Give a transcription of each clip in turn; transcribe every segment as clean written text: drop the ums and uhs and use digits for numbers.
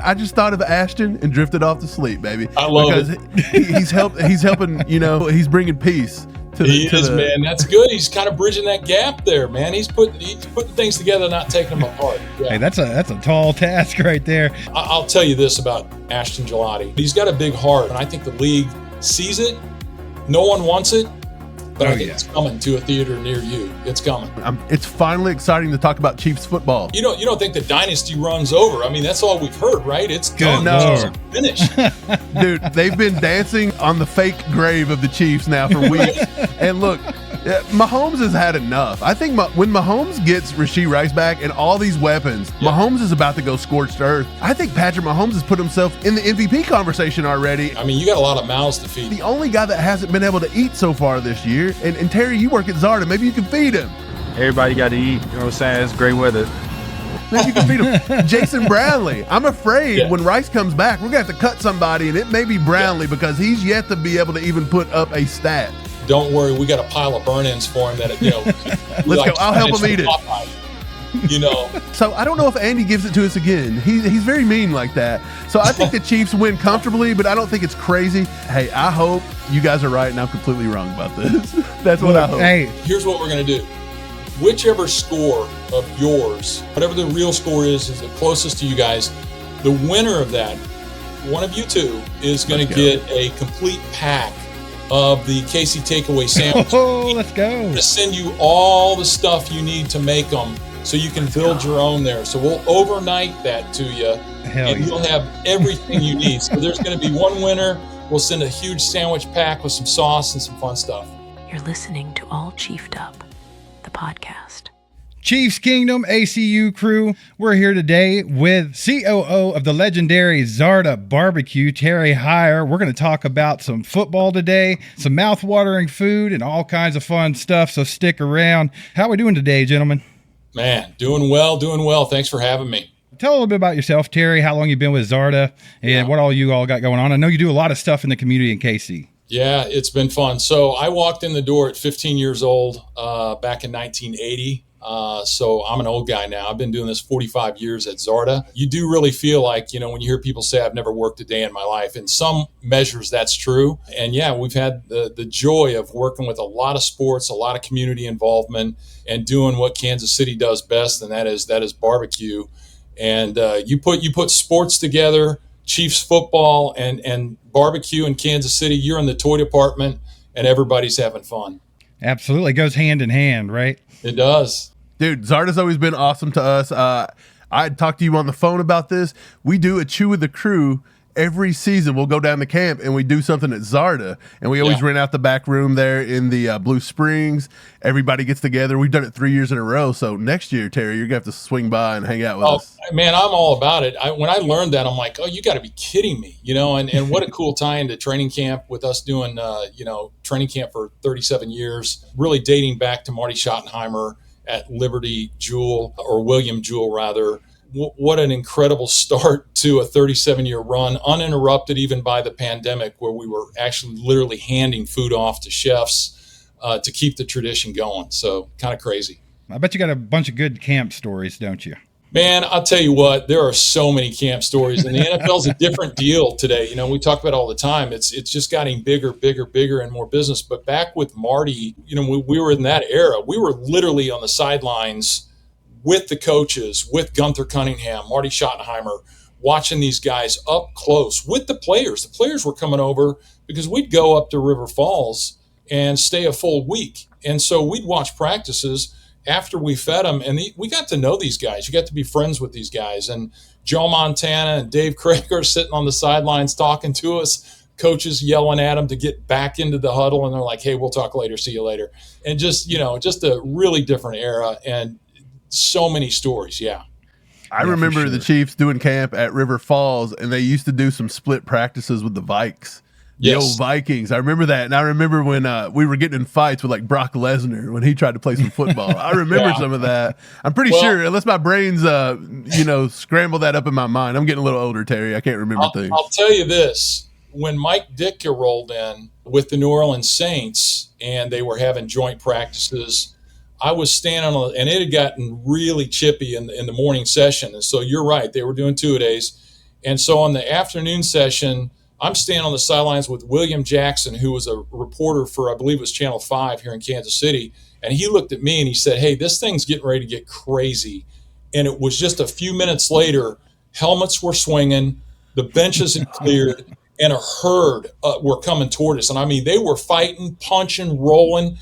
I just thought of Ashton and drifted off to sleep, baby. I love it. He's helping, he's bringing peace. Man. That's good. He's kind of bridging that gap there, man. He's putting things together, not taking them apart. Yeah. Hey, that's a tall task right there. I'll tell you this about Ashton Gillotte. He's got a big heart, and I think the league sees it. No one wants it, but I think it's coming to a theater near you. It's coming. It's finally exciting to talk about Chiefs football. You don't think the dynasty runs over? I mean, that's all we've heard, right? It's done. No. Finished. Dude, they've been dancing on the fake grave of the Chiefs now for weeks. And look, Mahomes has had enough. I think when Mahomes gets Rashee Rice back and all these weapons, Mahomes is about to go scorched earth. I think Patrick Mahomes has put himself in the MVP conversation already. I mean, you got a lot of mouths to feed. The only guy that hasn't been able to eat so far this year, and Terry, you work at Zarda, maybe you can feed him. Everybody got to eat, you know what I'm saying? It's great weather. Maybe you can feed him. Jason Brownlee. I'm afraid when Rice comes back, we're going to have to cut somebody, and it may be Brownlee because he's yet to be able to even put up a stat. Don't worry, we got a pile of burn-ins for him that, Let's go. I'll help him eat it. So I don't know if Andy gives it to us again. He's very mean like that. So I think the Chiefs win comfortably, but I don't think it's crazy. Hey, I hope you guys are right and I'm completely wrong about this. That's what I hope. Hey, here's what we're going to do. Whichever score of yours, whatever the real score is the closest to you guys, the winner of that, one of you two, is going to get a complete pack of the Casey Takeaway sandwich. Oh, let's go. I'm going to send you all the stuff you need to make them so you can build your own there. So we'll overnight that to you, and you'll have everything you need. So there's going to be one winner. We'll send a huge sandwich pack with some sauce and some fun stuff. You're listening to All Chiefed Up, the podcast. Chiefs Kingdom ACU crew, we're here today with COO of the legendary Zarda BBQ, Terry Hyer. We're going to talk about some football today, some mouth-watering food, and all kinds of fun stuff, so stick around. How are we doing today, gentlemen? Man, doing well. Thanks for having me. Tell a little bit about yourself, Terry, how long you've been with Zarda, and what all you all got going on. I know you do a lot of stuff in the community in KC. Yeah, it's been fun. So I walked in the door at 15 years old back in 1980. So I'm an old guy now. I've been doing this 45 years at Zarda. You do really feel like, when you hear people say, I've never worked a day in my life. In some measures, that's true. And yeah, we've had the joy of working with a lot of sports, a lot of community involvement, and doing what Kansas City does best, and that is barbecue. And you put sports together, Chiefs football and barbecue in Kansas City, you're in the toy department, and everybody's having fun. Absolutely. It goes hand in hand, right? It does. Dude, Zarda's always been awesome to us. I talked to you on the phone about this. We do a chew with the crew every season. We'll go down to camp and we do something at Zarda, and we always rent out the back room there in the Blue Springs. Everybody gets together. We've done it 3 years in a row. So next year, Terry, you're going to have to swing by and hang out with us. Man, I'm all about it. When I learned that, I'm like, oh, you got to be kidding me, and what a cool tie into training camp with us doing, training camp for 37 years, really dating back to Marty Schottenheimer at Liberty Jewel, or William Jewell rather. What an incredible start to a 37-year run, uninterrupted even by the pandemic, where we were actually literally handing food off to chefs to keep the tradition going. So kind of crazy. I bet you got a bunch of good camp stories, don't you? Man, I'll tell you what, there are so many camp stories, and the NFL's a different deal today. We talk about it all the time. It's just getting bigger, and more business. But back with Marty, we were in that era. We were literally on the sidelines with the coaches, with Gunther Cunningham, Marty Schottenheimer, watching these guys up close with the players. The players were coming over because we'd go up to River Falls and stay a full week. And so we'd watch practices after we fed them, and we got to know these guys. You got to be friends with these guys. And Joe Montana and Dave Craig are sitting on the sidelines talking to us, coaches yelling at them to get back into the huddle, and they're like, hey, we'll talk later, see you later. And just a really different era, and so many stories. I remember the Chiefs doing camp at River Falls, and they used to do some split practices with the Vikes. The old Vikings. I remember that. And I remember when we were getting in fights with like Brock Lesnar when he tried to play some football. I remember some of that. I'm pretty sure, unless my brain's, scramble that up in my mind. I'm getting a little older, Terry. I can't remember things. I'll tell you this. When Mike Ditka rolled in with the New Orleans Saints and they were having joint practices, I was standing on, and it had gotten really chippy in the morning session. And so you're right. They were doing 2-a-days. And so on the afternoon session, I'm standing on the sidelines with William Jackson, who was a reporter for, I believe it was Channel 5 here in Kansas City. And he looked at me and he said, "Hey, this thing's getting ready to get crazy." And it was just a few minutes later, helmets were swinging, the benches had cleared, and a herd were coming toward us. And I mean, they were fighting, punching, rolling.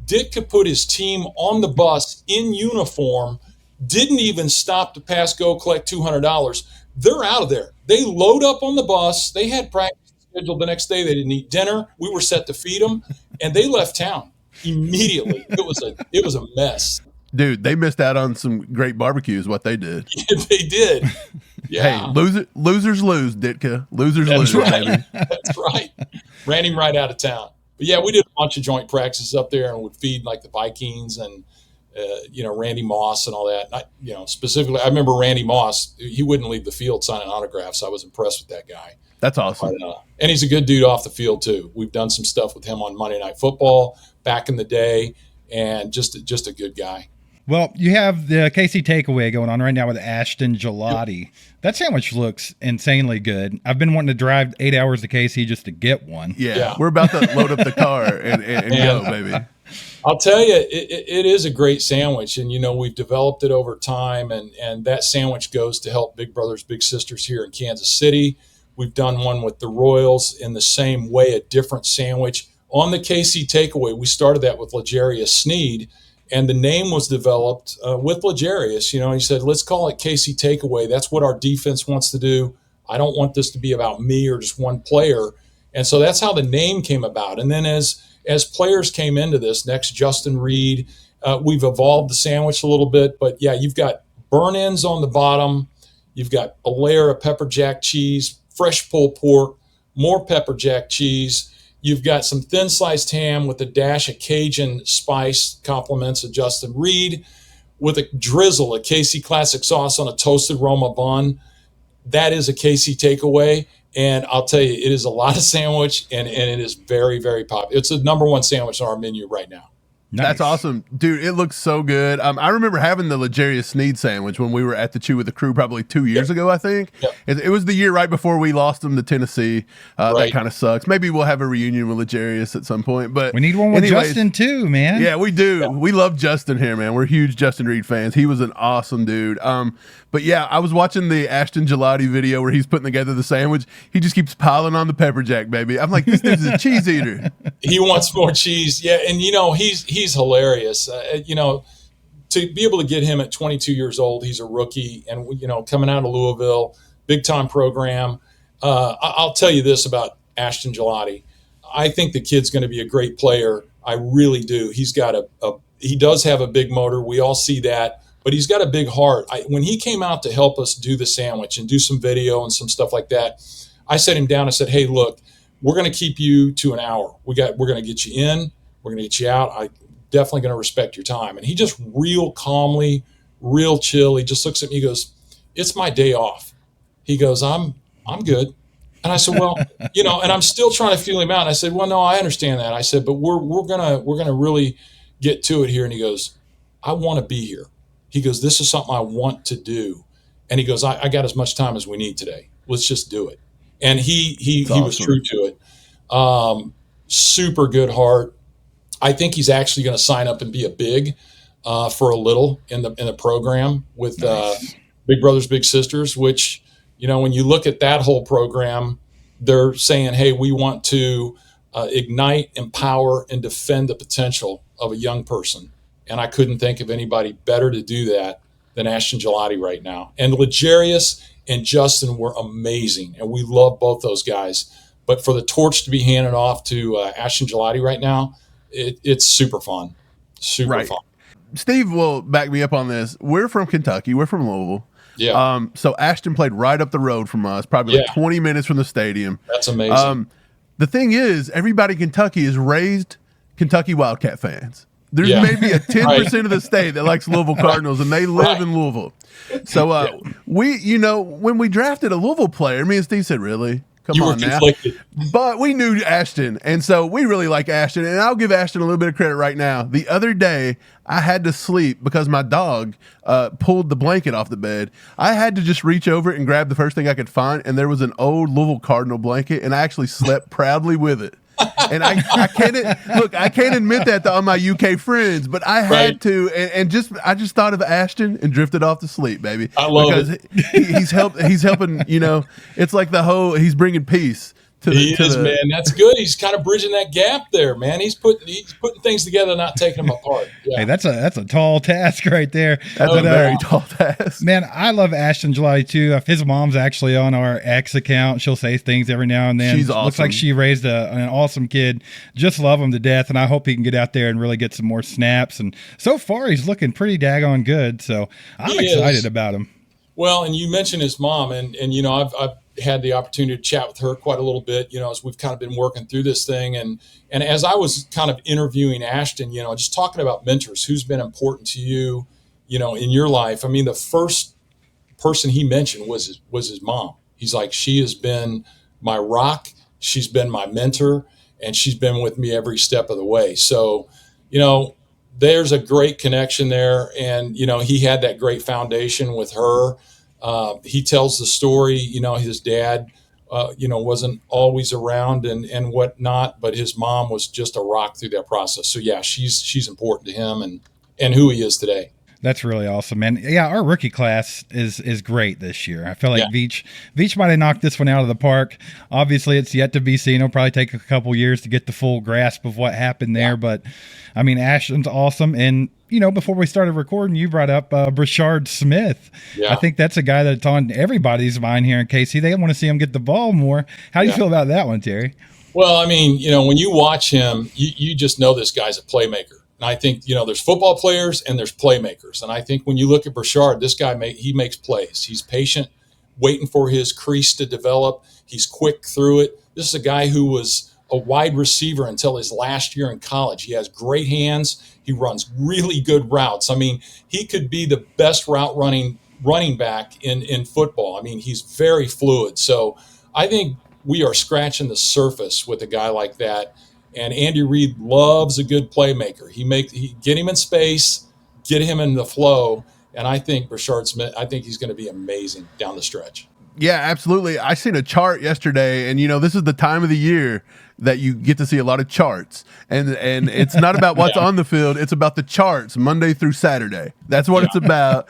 Dick could put his team on the bus in uniform, didn't even stop to pass go collect $200. They're out of there. They load up on the bus. They had practice scheduled the next day. They didn't eat dinner. We were set to feed them, and they left town immediately. It was a mess. Dude, they missed out on some great barbecues. What they did. Yeah, they did. Yeah. Hey, losers lose, Ditka. Losers That's lose, right. baby. That's right. Ran him right out of town. But yeah, we did a bunch of joint practices up there and would feed like the Vikings and Randy Moss and all that. And specifically, I remember Randy Moss. He wouldn't leave the field signing autographs. I was impressed with that guy. That's awesome. But, and he's a good dude off the field too. We've done some stuff with him on Monday Night Football back in the day, and just a good guy. Well, you have the KC takeaway going on right now with Ashton Gillotte. That sandwich looks insanely good. I've been wanting to drive 8 hours to KC just to get one. Yeah. We're about to load up the car and go, baby. I'll tell you, it is a great sandwich, and we've developed it over time, and that sandwich goes to help Big Brothers Big Sisters here in Kansas City. We've done one with the Royals in the same way, a different sandwich. On the KC takeaway, we started that with L'Jarius Sneed, and the name was developed with L'Jarius. He said, let's call it KC Takeaway. That's what our defense wants to do. I don't want this to be about me or just one player. And so that's how the name came about. And then as players came into this, next Justin Reed, we've evolved the sandwich a little bit. But, yeah, you've got burn ends on the bottom. You've got a layer of pepper jack cheese, fresh pulled pork, more pepper jack cheese. You've got some thin sliced ham with a dash of Cajun spice, compliments of Justin Reed, with a drizzle of KC Classic sauce on a toasted Roma bun. That is a KC takeaway. And I'll tell you, it is a lot of sandwich, and it is very, very popular. It's the number one sandwich on our menu right now. Nice. That's awesome. Dude, it looks so good. I remember having the L'Jarius Sneed sandwich when we were at the Chew with the Crew probably 2 years ago, I think. Yep. It was the year right before we lost them to Tennessee. Right. That kind of sucks. Maybe we'll have a reunion with L'Jarius at some point. But we need one with Justin too, man. Yeah, we do. Yeah. We love Justin here, man. We're huge Justin Reed fans. He was an awesome dude. But yeah, I was watching the Ashton Gillotte video where he's putting together the sandwich. He just keeps piling on the pepper jack, baby. I'm like, this dude's a cheese eater. He wants more cheese. Yeah, and he's hilarious. To be able to get him at 22 years old, he's a rookie, and coming out of Louisville, big time program. I'll tell you this about Ashton Gillotte. I think the kid's going to be a great player. I really do. He's got he does have a big motor. We all see that. But he's got a big heart. When he came out to help us do the sandwich and do some video and some stuff like that, I set him down and said, "Hey, look, we're going to keep you to an hour. We're going to get you in. We're going to get you out. I'm definitely going to respect your time." And he just real calmly, real chill. He just looks at me. He goes, "It's my day off." He goes, "I'm good." And I said, "Well, and I'm still trying to feel him out." And I said, "Well, no, I understand that." I said, "But we're gonna really get to it here." And he goes, "I want to be here." He goes, "This is something I want to do." And he goes, I got as much time as we need today. Let's just do it. And he was true to it. Super good heart. I think he's actually going to sign up and be a big for a little in the program with Big Brothers Big Sisters, which, when you look at that whole program, they're saying, hey, we want to ignite, empower, and defend the potential of a young person. And I couldn't think of anybody better to do that than Ashton Gillotte right now. And L'Jarius and Justin were amazing, and we love both those guys. But for the torch to be handed off to Ashton Gillotte right now, it's super fun. Super fun. Steve will back me up on this. We're from Kentucky. We're from Louisville. Yeah. So Ashton played right up the road from us, probably like 20 minutes from the stadium. That's amazing. The thing is, everybody in Kentucky is raised Kentucky Wildcat fans. There's maybe a 10% of the state that likes Louisville Cardinals, and they live in Louisville. So we, when we drafted a Louisville player, me and Steve said, really? Come You were on now. conflicted. But we knew Ashton, and so we really like Ashton. And I'll give Ashton a little bit of credit right now. The other day, I had to sleep because my dog pulled the blanket off the bed. I had to just reach over and grab the first thing I could find, and there was an old Louisville Cardinal blanket, and I actually slept proudly with it. And I can't look. I can't admit that to all my UK friends, but I had to, and I just thought of Ashton and drifted off to sleep, baby. I love it. He's helping. You know, it's like he's bringing peace. Man. That's good. He's kind of bridging that gap there, man. He's putting things together, not taking them apart. Yeah. Hey, that's a tall task right there. That's a very tall task. Man, I love Ashton Gillotte too. His mom's actually on our X account. She'll say things every now and then. She's awesome. Looks like she raised an awesome kid. Just love him to death, and I hope he can get out there and really get some more snaps. And so far, he's looking pretty daggone good. So I'm excited about him. Well, and you mentioned his mom, and you know, I've had the opportunity to chat with her quite a little bit, you know, as we've kind of been working through this thing. And as I was kind of interviewing Ashton, you know, just talking about mentors, who's been important to you, you know, in your life. I mean, the first person he mentioned was his mom. He's like, she has been my rock. She's been my mentor, and she's been with me every step of the way. So, you know, there's a great connection there. And, you know, he had that great foundation with her. He tells the story, you know, his dad, you know, wasn't always around and whatnot, but his mom was just a rock through that process. So yeah, she's important to him and who he is today. That's really awesome, man. Yeah, our rookie class is great this year. I feel like Veach might have knocked this one out of the park. Obviously, it's yet to be seen. It'll probably take a couple years to get the full grasp of what happened there. Yeah. But, I mean, Ashton's awesome. And, you know, before we started recording, you brought up Brashard Smith. Yeah. I think that's a guy that's on everybody's mind here in KC. They want to see him get the ball more. How do you feel about that one, Terry? Well, I mean, you know, when you watch him, you just know this guy's a playmaker. And I think, you know, there's football players and there's playmakers. And I think when you look at Brashard, this guy, he makes plays. He's patient, waiting for his crease to develop. He's quick through it. This is a guy who was a wide receiver until his last year in college. He has great hands. He runs really good routes. I mean, he could be the best route running back in football. I mean, he's very fluid. So I think we are scratching the surface with a guy like that. And Andy Reid loves a good playmaker. He get him in space, get him in the flow. And I think Brashard Smith, I think he's going to be amazing down the stretch. Yeah, absolutely. I seen a chart yesterday, and you know, this is the time of the year that you get to see a lot of charts. And it's not about what's on the field, it's about the charts Monday through Saturday. That's what it's about.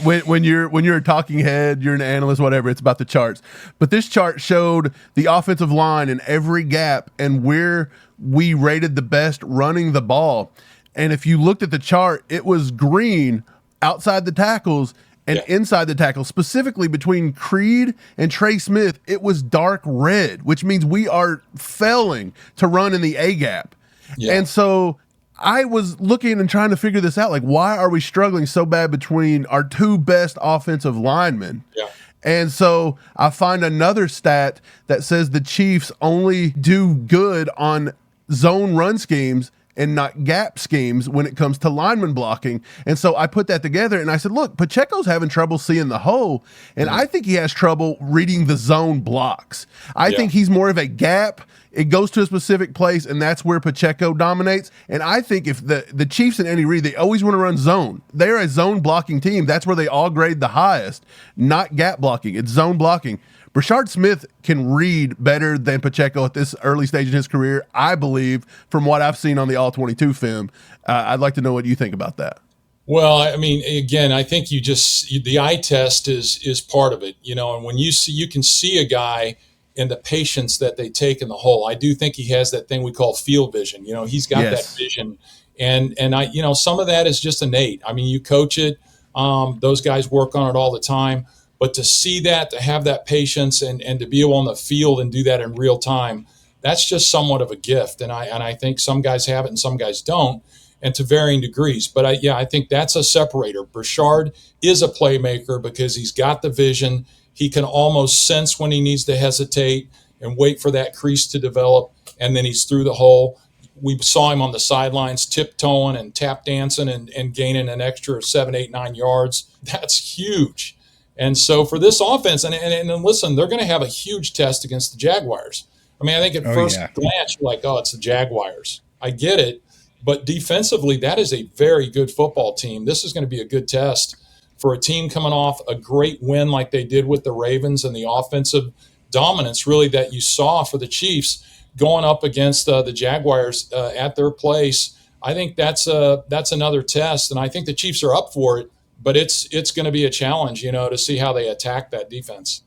When you're a talking head, you're an analyst, whatever, it's about the charts. But this chart showed the offensive line in every gap and where we rated the best running the ball. And if you looked at the chart, it was green outside the tackles and inside the tackle, specifically between Creed and Trey Smith, it was dark red, which means we are failing to run in the A gap. Yeah. And so I was looking and trying to figure this out. Like, why are we struggling so bad between our two best offensive linemen? Yeah. And so I find another stat that says the Chiefs only do good on zone run schemes and not gap schemes when it comes to lineman blocking. And so I put that together and I said, look, Pacheco's having trouble seeing the hole, and I think he has trouble reading the zone blocks. I think he's more of a gap. It goes to a specific place, and that's where Pacheco dominates. And I think if the Chiefs and Andy Reid, they always want to run zone. They're a zone blocking team. That's where they all grade the highest, not gap blocking. It's zone blocking. Brashard Smith can read better than Pacheco at this early stage in his career, I believe, from what I've seen on the All-22 film. I'd like to know what you think about that. Well, I mean, again, I think the eye test is part of it, you know, and when you can see a guy and the patience that they take in the hole. I do think he has that thing we call field vision. You know, he's got that vision, and I, you know, some of that is just innate. I mean, you coach it. Those guys work on it all the time. But to see that, to have that patience and to be able on the field and do that in real time, that's just somewhat of a gift. And I think some guys have it and some guys don't, and to varying degrees. But I think that's a separator. Brashard is a playmaker because he's got the vision. He can almost sense when he needs to hesitate and wait for that crease to develop, and then he's through the hole. We saw him on the sidelines tiptoeing and tap dancing and gaining an extra 7, 8, 9 yards. That's huge. And so for this offense, and listen, they're going to have a huge test against the Jaguars. I mean, I think at first glance, you're like, oh, it's the Jaguars. I get it. But defensively, that is a very good football team. This is going to be a good test for a team coming off a great win like they did with the Ravens, and the offensive dominance really that you saw for the Chiefs going up against the Jaguars at their place. I think that's another test, and I think the Chiefs are up for it. But it's going to be a challenge, to see how they attack that defense.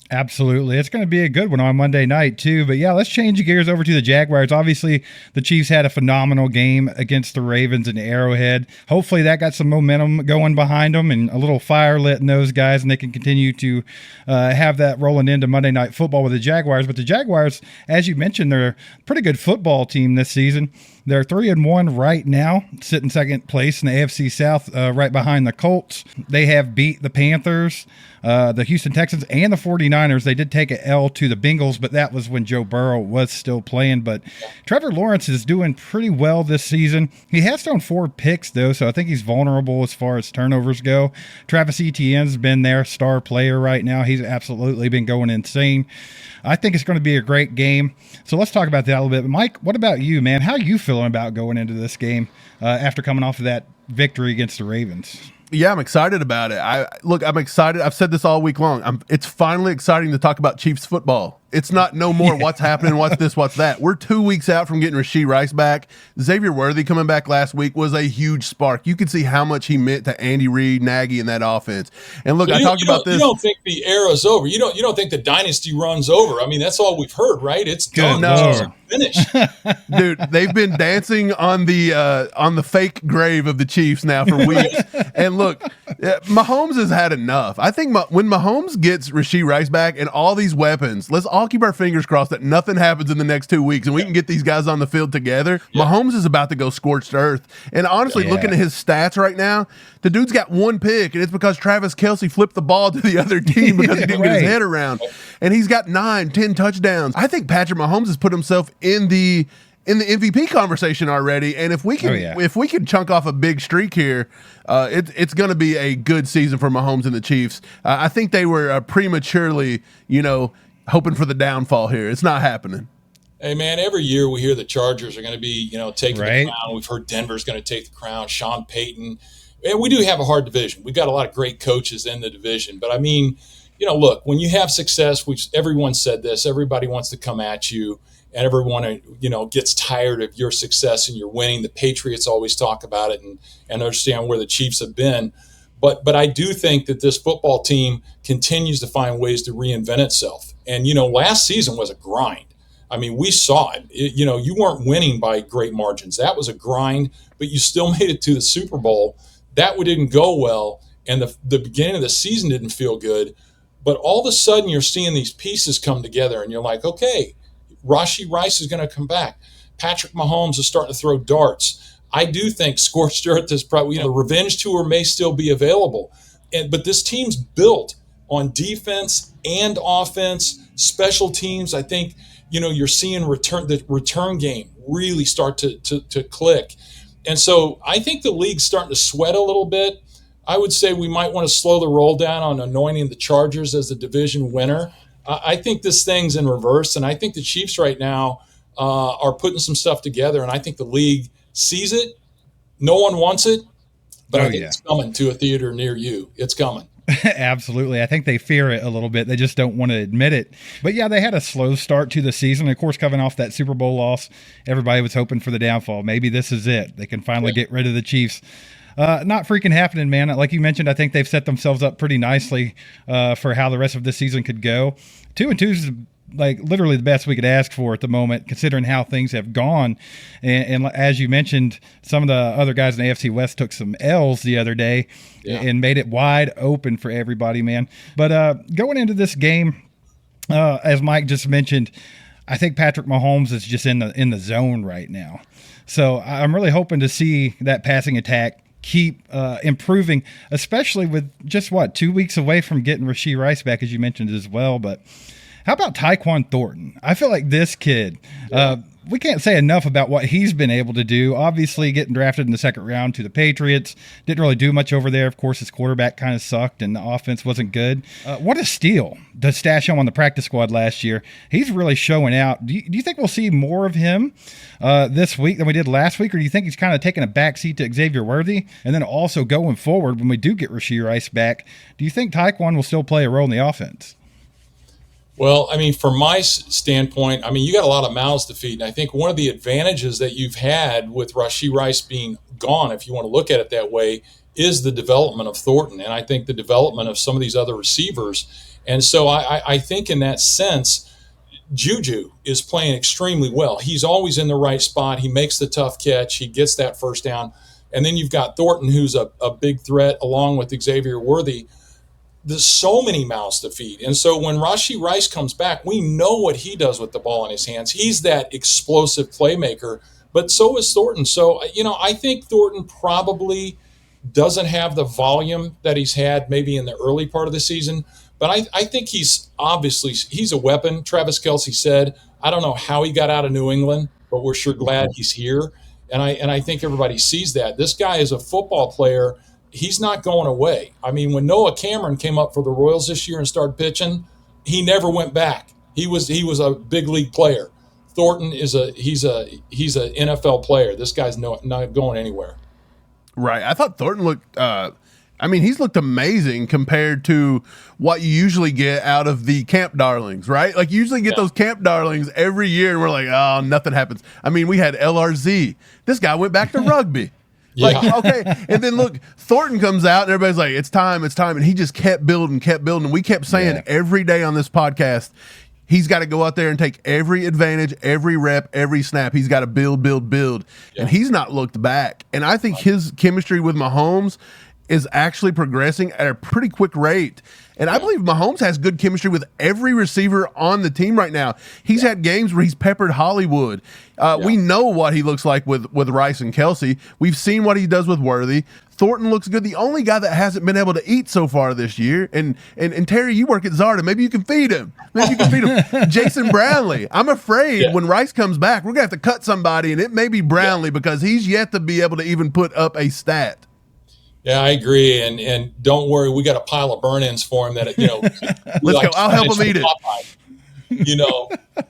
Absolutely. It's going to be a good one on Monday night, too. But yeah, let's change gears over to the Jaguars. Obviously, the Chiefs had a phenomenal game against the Ravens in Arrowhead. Hopefully, that got some momentum going behind them and a little fire lit in those guys, and they can continue to have that rolling into Monday Night Football with the Jaguars. But the Jaguars, as you mentioned, they're a pretty good football team this season. They're 3-1 right now, sitting second place in the AFC South, right behind the Colts. They have beat the Panthers, the Houston Texans, and the 49ers. They did take an L to the Bengals, but that was when Joe Burrow was still playing. But Trevor Lawrence is doing pretty well this season. He has thrown 4 picks, though, so I think he's vulnerable as far as turnovers go. Travis Etienne's been their star player right now. He's absolutely been going insane. I think it's going to be a great game. So let's talk about that a little bit. Mike, what about you, man? How are you feeling about going into this game after coming off of that victory against the Ravens? Yeah, I'm excited about it. I'm excited. I've said this all week long. It's finally exciting to talk about Chiefs football. It's not no more what's happening, what's this, what's that. We're 2 weeks out from getting Rashee Rice back. Xavier Worthy coming back last week was a huge spark. You could see how much he meant to Andy Reid, Nagy, and that offense. And look, I talked about this. You don't think the era's over. You don't think the dynasty run's over. I mean, that's all we've heard, right? It's done. No. Finished. Dude, they've been dancing on the fake grave of the Chiefs now for weeks. And look, Mahomes has had enough. I think when Mahomes gets Rashee Rice back and all these weapons, let's all keep our fingers crossed that nothing happens in the next 2 weeks and we can get these guys on the field together. Yeah. Mahomes is about to go scorched earth. And honestly, looking at his stats right now, the dude's got 1 pick, and it's because Travis Kelce flipped the ball to the other team because he didn't get his head around. And he's got 9, 10 touchdowns. I think Patrick Mahomes has put himself in the MVP conversation already, and if we can chunk off a big streak here, it's going to be a good season for Mahomes and the Chiefs. I think they were prematurely, hoping for the downfall here. It's not happening. Hey man, every year we hear the Chargers are going to be, taking the crown. We've heard Denver's going to take the crown. Sean Payton, and we do have a hard division. We've got a lot of great coaches in the division, but I mean, look, when you have success, which everyone said this, everybody wants to come at you. And everyone, gets tired of your success and your winning. The Patriots always talk about it and understand where the Chiefs have been. But I do think that this football team continues to find ways to reinvent itself. And, last season was a grind. I mean, we saw it. You weren't winning by great margins. That was a grind, but you still made it to the Super Bowl. That didn't go well. And the beginning of the season didn't feel good. But all of a sudden, you're seeing these pieces come together and you're like, okay, Rashee Rice is going to come back. Patrick Mahomes is starting to throw darts. I do think scorched earth is probably, the revenge tour may still be available. But this team's built on defense and offense, special teams. I think, you're seeing the return game really start to click. And so I think the league's starting to sweat a little bit. I would say we might want to slow the roll down on anointing the Chargers as the division winner. I think this thing's in reverse, and I think the Chiefs right now are putting some stuff together, and I think the league sees it. No one wants it, but I think it's coming to a theater near you. It's coming. Absolutely. I think they fear it a little bit. They just don't want to admit it. But yeah, they had a slow start to the season. Of course, coming off that Super Bowl loss, everybody was hoping for the downfall. Maybe this is it. They can finally get rid of the Chiefs. Not freaking happening, man. Like you mentioned, I think they've set themselves up pretty nicely for how the rest of this season could go. 2-2 is like literally the best we could ask for at the moment, considering how things have gone. And as you mentioned, some of the other guys in the AFC West took some L's the other day and made it wide open for everybody, man. But going into this game, as Mike just mentioned, I think Patrick Mahomes is just in the zone right now. So I'm really hoping to see that passing attack keep improving, especially with just 2 weeks away from getting Rashee Rice back, as you mentioned as well. But How about Tyquan Thornton? I feel like this kid, we can't say enough about what he's been able to do. Obviously, getting drafted in the second round to the Patriots. Didn't really do much over there. Of course, his quarterback kind of sucked and the offense wasn't good. What a steal to stash him on the practice squad last year. He's really showing out. Do you think we'll see more of him this week than we did last week? Or do you think he's kind of taking a backseat to Xavier Worthy? And then also going forward, when we do get Rashee Rice back, do you think Tyquan will still play a role in the offense? Well, I mean, from my standpoint, I mean, you got a lot of mouths to feed. And I think one of the advantages that you've had with Rashee Rice being gone, if you want to look at it that way, is the development of Thornton. And I think the development of some of these other receivers. And so I think in that sense, Juju is playing extremely well. He's always in the right spot. He makes the tough catch. He gets that first down. And then you've got Thornton, who's a big threat, along with Xavier Worthy. There's so many mouths to feed. And so when Rashee Rice comes back, we know what he does with the ball in his hands. He's that explosive playmaker, but so is Thornton. So, I think Thornton probably doesn't have the volume that he's had maybe in the early part of the season, but I think he's a weapon. Travis Kelce said, I don't know how he got out of New England, but we're sure glad he's here. And I think everybody sees that. This guy is a football player. He's not going away. I mean, when Noah Cameron came up for the Royals this year and started pitching, he never went back. He was a big league player. Thornton he's an NFL player. This guy's not going anywhere. Right. I thought Thornton looked he's looked amazing compared to what you usually get out of the camp darlings, right? Like you usually get those camp darlings every year and we're like, oh, nothing happens. I mean, we had LRZ. This guy went back to rugby. Okay. And then look, Thornton comes out and everybody's like, it's time. And he just kept building. And we kept saying every day on this podcast, he's got to go out there and take every advantage, every rep, every snap. He's got to build. Yeah. And he's not looked back. And I think his chemistry with Mahomes is actually progressing at a pretty quick rate. And I believe Mahomes has good chemistry with every receiver on the team right now. He's had games where he's peppered Hollywood. We know what he looks like with Rice and Kelce. We've seen what he does with Worthy. Thornton looks good. The only guy that hasn't been able to eat so far this year, and Terry, you work at Zarda. Maybe you can feed him. Jason Brownlee. I'm afraid when Rice comes back, we're going to have to cut somebody, and it may be Brownlee because he's yet to be able to even put up a stat. Yeah, I agree, and don't worry, we got a pile of burn-ins for him that let's go. I'll help him eat it.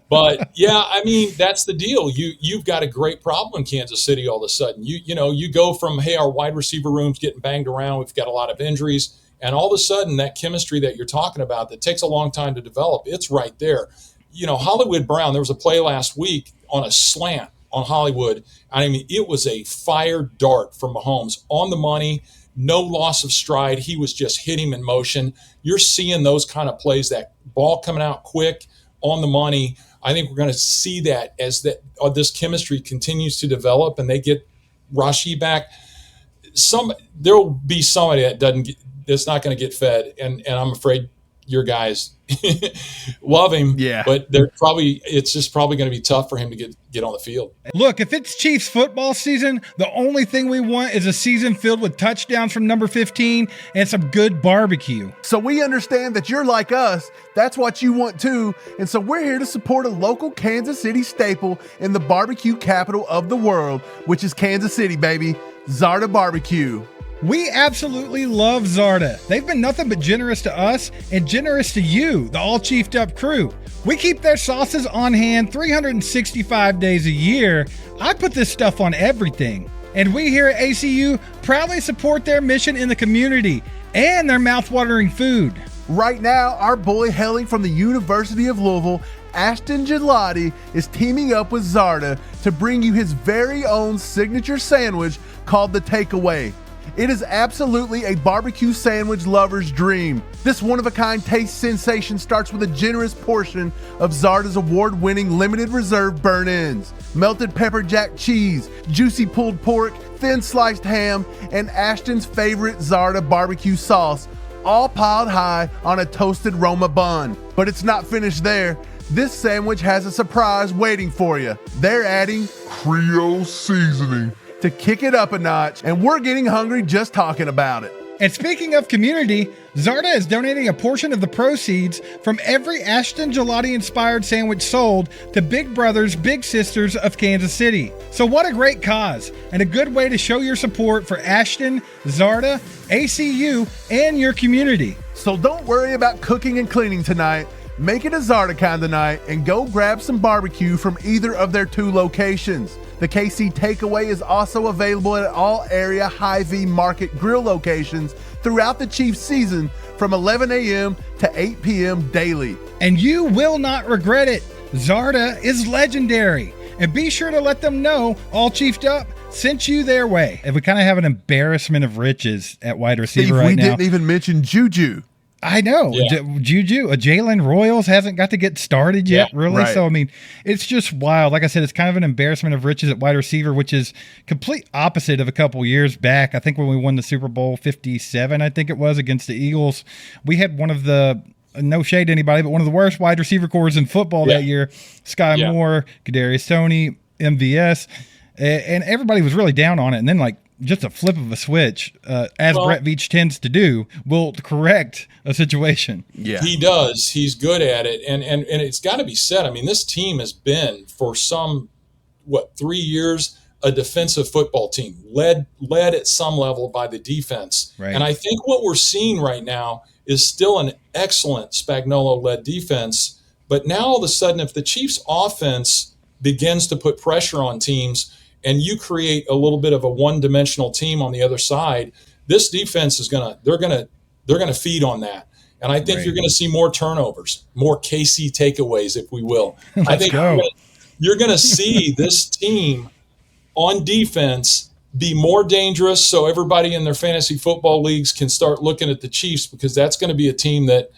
But yeah, I mean that's the deal. You've got a great problem in Kansas City all of a sudden. You go from our wide receiver room's getting banged around. We've got a lot of injuries, and all of a sudden that chemistry that you're talking about that takes a long time to develop, it's right there. Hollywood Brown. There was a play last week on a slant on Hollywood. I mean, it was a fire dart from Mahomes on the money. No loss of stride. He was just hitting him in motion. You're seeing those kind of plays, that ball coming out quick on the money. I think we're going to see that as this chemistry continues to develop and they get Rashee back. There will be somebody that's not going to get fed, and I'm afraid your guys love him. Yeah, but it's just probably going to be tough for him to get on the field. Look, if it's Chiefs football season, the only thing we want is a season filled with touchdowns from number 15 and some good barbecue. So we understand that you're like us. That's what you want too. And so we're here to support a local Kansas City staple in the barbecue capital of the world, which is Kansas City, baby. Zarda BBQ. We absolutely love Zarda. They've been nothing but generous to us and generous to you, the all chiefed up crew. We keep their sauces on hand 365 days a year. I put this stuff on everything. And we here at ACU proudly support their mission in the community and their mouthwatering food. Right now, our boy hailing from the University of Louisville, Ashton Gillotte, is teaming up with Zarda to bring you his very own signature sandwich called the Takeaway. It is absolutely a barbecue sandwich lover's dream. This one-of-a-kind taste sensation starts with a generous portion of Zarda's award-winning limited reserve burn-ins, melted pepper jack cheese, juicy pulled pork, thin sliced ham, and Ashton's favorite Zarda barbecue sauce, all piled high on a toasted Roma bun. But it's not finished there. This sandwich has a surprise waiting for you. They're adding Creole seasoning to kick it up a notch, and we're getting hungry just talking about it. And speaking of community, Zarda is donating a portion of the proceeds from every Ashton Gillotte-inspired sandwich sold to Big Brothers Big Sisters of Kansas City. So what a great cause, and a good way to show your support for Ashton, Zarda, ACU, and your community. So don't worry about cooking and cleaning tonight. Make it a Zarda kind of night and go grab some barbecue from either of their 2 locations. The KC takeaway is also available at all area Hy-Vee Market grill locations throughout the Chiefs season from 11 a.m. to 8 p.m. daily. And you will not regret it. Zarda is legendary. And be sure to let them know All Chiefed Up sent you their way. And we kind of have an embarrassment of riches at wide receiver Steve, right we now. didn't even mention Juju. I know. Yeah. Juju, Jalen Royals hasn't got to get started yet, really. Right. So, I mean, it's just wild. Like I said, it's kind of an embarrassment of riches at wide receiver, which is complete opposite of a couple years back. I think when we won the Super Bowl 57, I think it was, against the Eagles, we had one of the, no shade to anybody, but one of the worst wide receiver cores in football that year. Sky Moore, Kadarius Toney, MVS, and everybody was really down on it. And then, like, just a flip of a switch, as Brett Veach tends to do, will correct a situation. Yeah, he does. He's good at it, and it's got to be said. I mean, this team has been for 3 years a defensive football team, led at some level by the defense. Right. And I think what we're seeing right now is still an excellent Spagnuolo-led defense. But now all of a sudden, if the Chiefs' offense begins to put pressure on teams, and you create a little bit of a one-dimensional team on the other side, this defense is they're gonna feed on that. And I think you're gonna see more turnovers, more KC takeaways, if we will. I think you're gonna see this team on defense be more dangerous, so everybody in their fantasy football leagues can start looking at the Chiefs, because that's gonna be a team that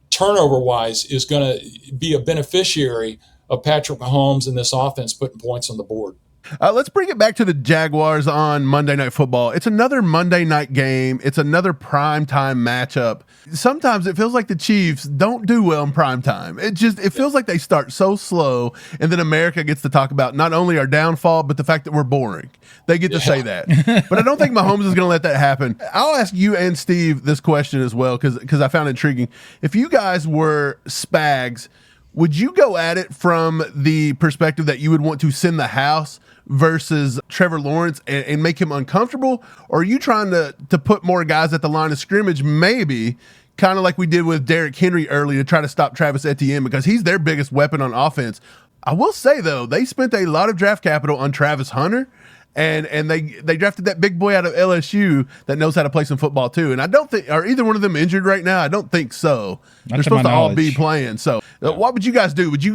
turnover-wise is gonna be a beneficiary of Patrick Mahomes and this offense putting points on the board. Let's bring it back to the Jaguars on Monday Night Football. It's another Monday night game. It's another primetime matchup. Sometimes it feels like the Chiefs don't do well in primetime. It feels like they start so slow, and then America gets to talk about not only our downfall, but the fact that we're boring. They get to say that. But I don't think Mahomes is going to let that happen. I'll ask you and Steve this question as well, because I found it intriguing. If you guys were Spags, would you go at it from the perspective that you would want to send the house versus Trevor Lawrence and make him uncomfortable? Or are you trying to put more guys at the line of scrimmage, maybe kind of like we did with Derrick Henry early, to try to stop Travis Etienne, because he's their biggest weapon on offense? I will say, though, they spent a lot of draft capital on Travis Hunter, and they drafted that big boy out of LSU that knows how to play some football too. And I don't think, are either one of them injured right now? I don't think so. They're supposed to all be playing. So what would you guys do? Would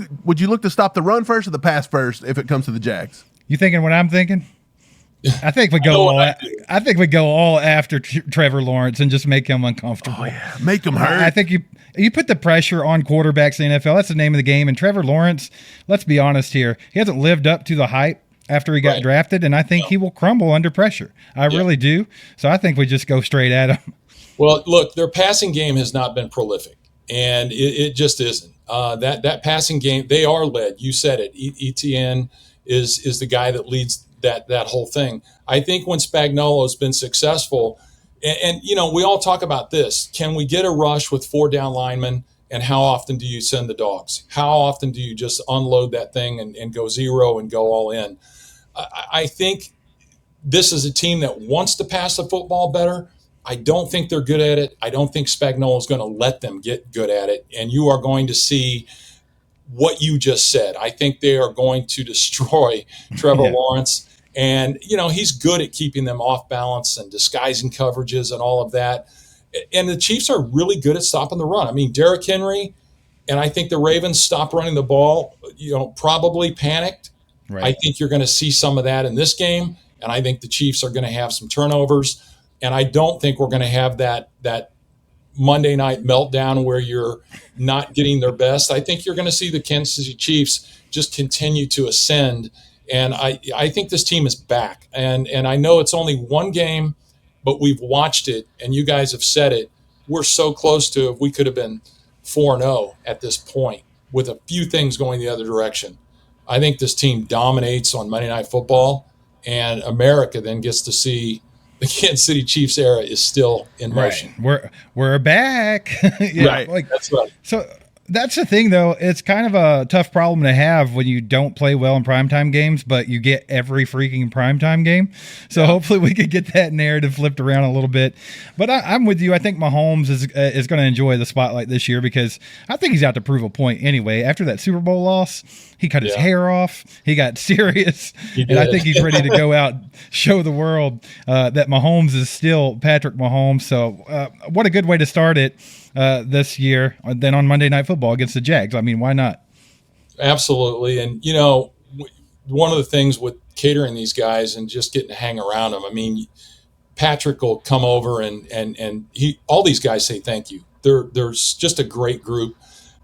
you look to stop the run first or the pass first if it comes to the Jags? You thinking what I'm thinking? I think we go all after Trevor Lawrence and just make him uncomfortable. Oh yeah, make him hurt. I think you put the pressure on quarterbacks in the NFL. That's the name of the game. And Trevor Lawrence, let's be honest here, he hasn't lived up to the hype after he got drafted, and I think he will crumble under pressure. I really do. So I think we just go straight at him. Well, look, their passing game has not been prolific, and it just isn't. That passing game, they are led. You said it. Etienne is the guy that leads that whole thing. I think when Spagnuolo's been successful, and you know, we all talk about this, can we get a rush with 4 down linemen, and how often do you send the dogs? How often do you just unload that thing and go zero and go all in? I think this is a team that wants to pass the football better. I don't think they're good at it. I don't think Spagnuolo is going to let them get good at it. And you are going to see what you just said. I think they are going to destroy Trevor Lawrence. And, you know, he's good at keeping them off balance and disguising coverages and all of that. And the Chiefs are really good at stopping the run. I mean, Derrick Henry, and I think the Ravens stopped running the ball, you know, probably panicked. Right. I think you're going to see some of that in this game. And I think the Chiefs are going to have some turnovers. And I don't think we're going to have that Monday night meltdown where you're not getting their best. I think you're going to see the Kansas City Chiefs just continue to ascend. And I think this team is back. And I know it's only one game, but we've watched it, and you guys have said it. We're so close to it. We could have been 4-0 at this point with a few things going the other direction. I think this team dominates on Monday Night Football, and America then gets to see the Kansas City Chiefs era is still in motion. We're back. Right. That's right. So that's the thing, though. It's kind of a tough problem to have when you don't play well in primetime games, but you get every freaking primetime game. So hopefully we could get that narrative flipped around a little bit. But I'm with you. I think Mahomes is going to enjoy the spotlight this year because I think he's out to prove a point anyway. After that Super Bowl loss, he cut his hair off. He got serious. And I think he's ready to go out, show the world that Mahomes is still Patrick Mahomes. So what a good way to start it. This year than on Monday Night Football against the Jags. I mean, why not? Absolutely. And, one of the things with catering these guys and just getting to hang around them, I mean, Patrick will come over and all these guys say thank you. There's just a great group.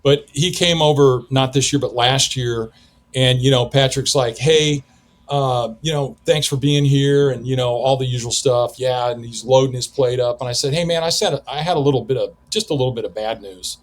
But he came over, not this year, but last year. And, Patrick's like, hey, thanks for being here and, all the usual stuff. Yeah. And he's loading his plate up. And I said, hey man, I had a little bit of bad news.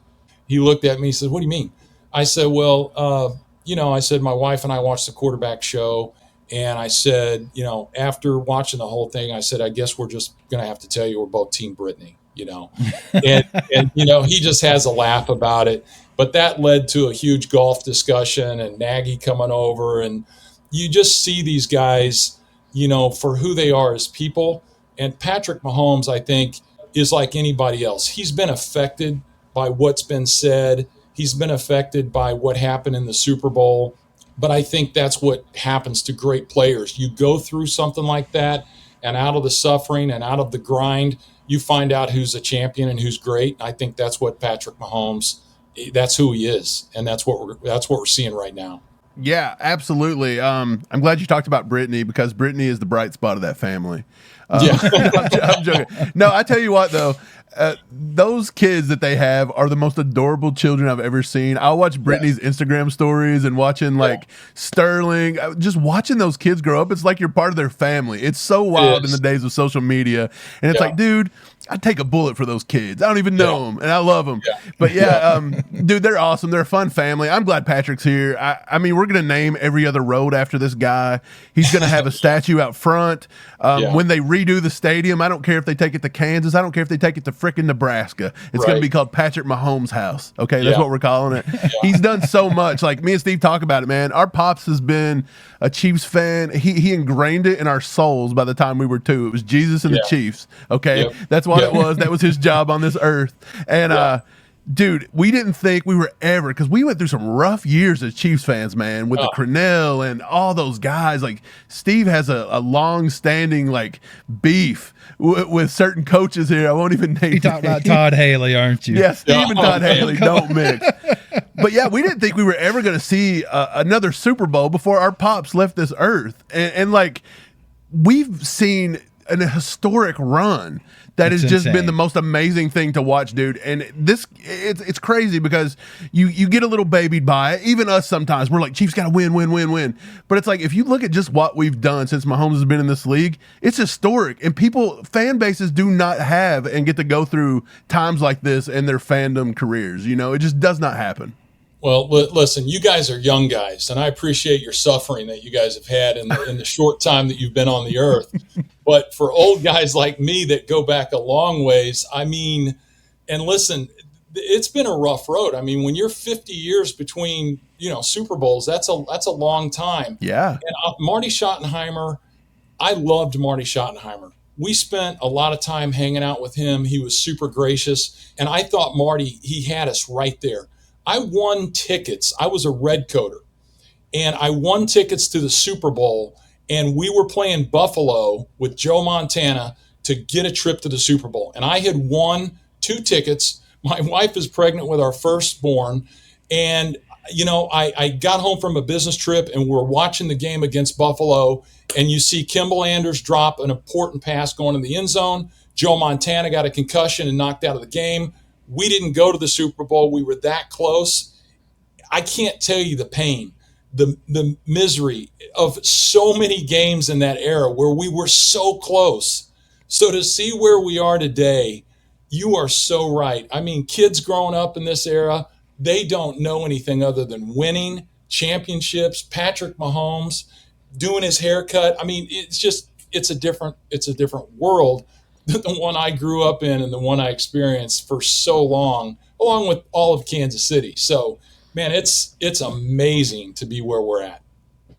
He looked at me, he said, what do you mean? I said, well, I said, my wife and I watched the quarterback show. And I said, after watching the whole thing, I said, I guess we're just going to have to tell you we're both Team Brittany, and he just has a laugh about it. But that led to a huge golf discussion and Nagy coming over, and you just see these guys, for who they are as people. And Patrick Mahomes, I think, is like anybody else. He's been affected by what's been said. He's been affected by what happened in the Super Bowl. But I think that's what happens to great players. You go through something like that, and out of the suffering and out of the grind, you find out who's a champion and who's great. I think that's what Patrick Mahomes, that's who he is. And that's what we're seeing right now. Yeah, absolutely. I'm glad you talked about Brittany because Brittany is the bright spot of that family. I'm joking. No, I tell you what, though, those kids that they have are the most adorable children I've ever seen. I'll watch Brittany's Instagram stories and watching like Sterling, just watching those kids grow up. It's like you're part of their family. It's so wild in the days of social media. And it's like, dude, I'd take a bullet for those kids. I don't even know them, and I love them. But dude, they're awesome. They're a fun family. I'm glad Patrick's here. I mean, we're going to name every other road after this guy. He's going to have a statue out front. When they redo the stadium, I don't care if they take it to Kansas. I don't care if they take it to frickin' Nebraska. It's going to be called Patrick Mahomes House. Okay, that's what we're calling it. He's done so much. Like me and Steve talk about it, man. Our pops has been a Chiefs fan. He ingrained it in our souls by the time we were 2. It was Jesus and the Chiefs. Okay, that's what it was. That was his job on this earth. And dude, we didn't think we were ever, because we went through some rough years as Chiefs fans, man, with the Creole and all those guys. Like Steve has a long-standing like beef with certain coaches here. I won't even name. You talking about Todd Haley, aren't you? Yeah, Steve and Todd Haley don't mix. But yeah, we didn't think we were ever going to see another Super Bowl before our pops left this earth, and like we've seen a historic run that has just been the most amazing thing to watch, dude. And it's crazy because you get a little babied by it. Even us sometimes, we're like, Chiefs got to win. But it's like, if you look at just what we've done since Mahomes has been in this league, it's historic. And fan bases do not have and get to go through times like this in their fandom careers. It just does not happen. Well, listen, you guys are young guys, and I appreciate your suffering that you guys have had in the short time that you've been on the earth. But for old guys like me that go back a long ways, I mean, and listen, it's been a rough road. I mean, when you're 50 years between, Super Bowls, that's a long time. Yeah. And Marty Schottenheimer, I loved Marty Schottenheimer. We spent a lot of time hanging out with him. He was super gracious, and I thought Marty, he had us right there. I won tickets. I was a red coder, and I won tickets to the Super Bowl, and we were playing Buffalo with Joe Montana to get a trip to the Super Bowl. And I had won 2 tickets. My wife is pregnant with our firstborn, and I got home from a business trip, and we're watching the game against Buffalo, and you see Kimball Anders drop an important pass going in the end zone. Joe Montana got a concussion and knocked out of the game. We didn't go to the Super Bowl. We were that close. I can't tell you the pain, the misery of so many games in that era where we were so close. So to see where we are today, you are so right. I mean, kids growing up in this era, they don't know anything other than winning championships. Patrick Mahomes doing his haircut. I mean, it's just it's a different world than the one I grew up in and the one I experienced for so long, along with all of Kansas City. So, man, it's amazing to be where we're at.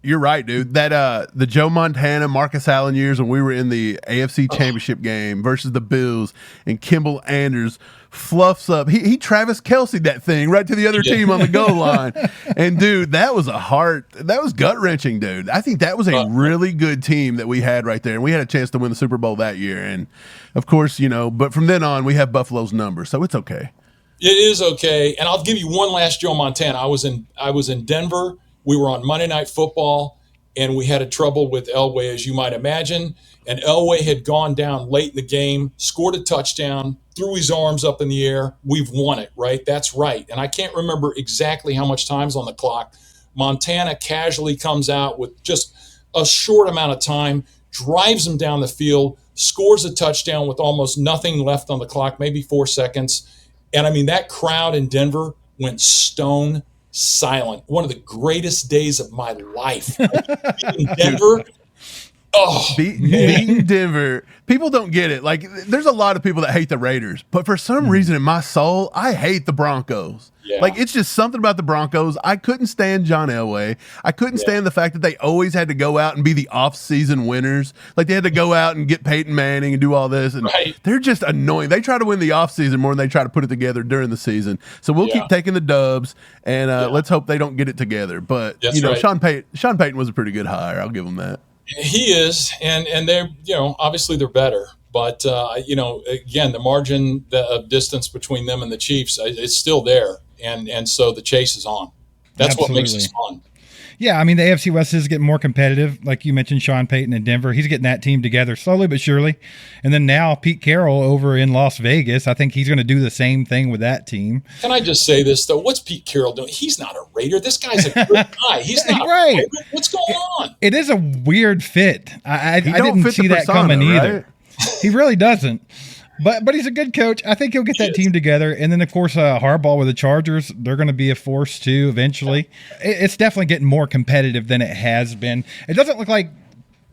You're right, dude. That the Joe Montana, Marcus Allen years when we were in the AFC Championship game versus the Bills, and Kimball Anders fluffs up. He Travis Kelce that thing right to the other team on the goal line. And dude, that was gut wrenching, dude. I think that was a really good team that we had right there, and we had a chance to win the Super Bowl that year. And of course, but from then on, we have Buffalo's number, so it's okay. It is okay. And I'll give you one last Joe Montana. I was in Denver. We were on Monday Night Football, and we had a trouble with Elway, as you might imagine. And Elway had gone down late in the game, scored a touchdown, threw his arms up in the air. We've won it, right? That's right. And I can't remember exactly how much time's on the clock. Montana casually comes out with just a short amount of time, drives him down the field, scores a touchdown with almost nothing left on the clock, maybe 4 seconds. And I mean, that crowd in Denver went stone silent. One of the greatest days of my life. In Denver. Beating Denver. People don't get it. Like, there's a lot of people that hate the Raiders, but for some reason in my soul, I hate the Broncos. Yeah. Like, it's just something about the Broncos. I couldn't stand John Elway. I couldn't stand the fact that they always had to go out and be the off-season winners. Like, they had to go out and get Peyton Manning and do all this, and they're just annoying. They try to win the off-season more than they try to put it together during the season. So we'll keep taking the dubs, and let's hope they don't get it together. But, Sean Payton was a pretty good hire. I'll give him that. He is, and they're, obviously they're better. But, again, the margin of distance between them and the Chiefs is still there. And so the chase is on. That's Absolutely. What makes this fun. Yeah, I mean, the AFC West is getting more competitive. Like you mentioned, Sean Payton in Denver. He's getting that team together slowly but surely. And then now Pete Carroll over in Las Vegas. I think he's going to do the same thing with that team. Can I just say this, though? What's Pete Carroll doing? He's not a Raider. This guy's a good guy. He's not right. A Raider. What's going on? It is a weird fit. I didn't see that coming either. He really doesn't. But he's a good coach. I think he'll get that team together. And then, of course, Harbaugh with the Chargers, they're going to be a force, too, eventually. It's definitely getting more competitive than it has been. It doesn't look like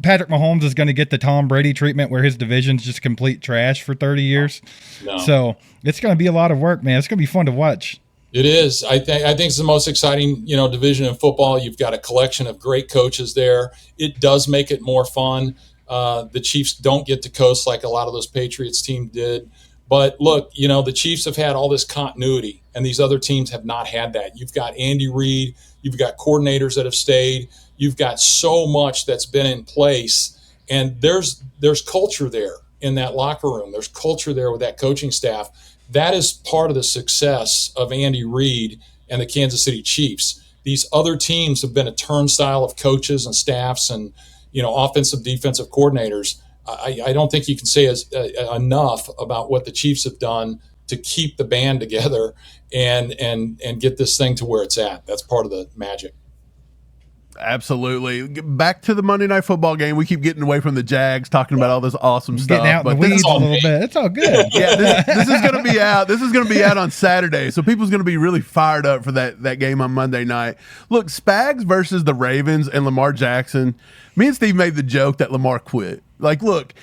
Patrick Mahomes is going to get the Tom Brady treatment where his division's just complete trash for 30 years. No. So it's going to be a lot of work, man. It's going to be fun to watch. It is. I think it's the most exciting, division in football. You've got a collection of great coaches there. It does make it more fun. The Chiefs don't get to coast like a lot of those Patriots teams did. But look, the Chiefs have had all this continuity, and these other teams have not had that. You've got Andy Reid. You've got coordinators that have stayed. You've got so much that's been in place, and there's culture there in that locker room. There's culture there with that coaching staff. That is part of the success of Andy Reid and the Kansas City Chiefs. These other teams have been a turnstile of coaches and staffs and offensive, defensive coordinators. I don't think you can say enough about what the Chiefs have done to keep the band together and get this thing to where it's at. That's part of the magic. Absolutely. Back to the Monday Night Football game. We keep getting away from the Jags, talking about all this awesome stuff. Getting out in the weeds a little bit. It's all good. Yeah, this is going to be out. This is going to be out on Saturday, so people's going to be really fired up for that game on Monday night. Look, Spags versus the Ravens and Lamar Jackson. Me and Steve made the joke that Lamar quit. Like, look,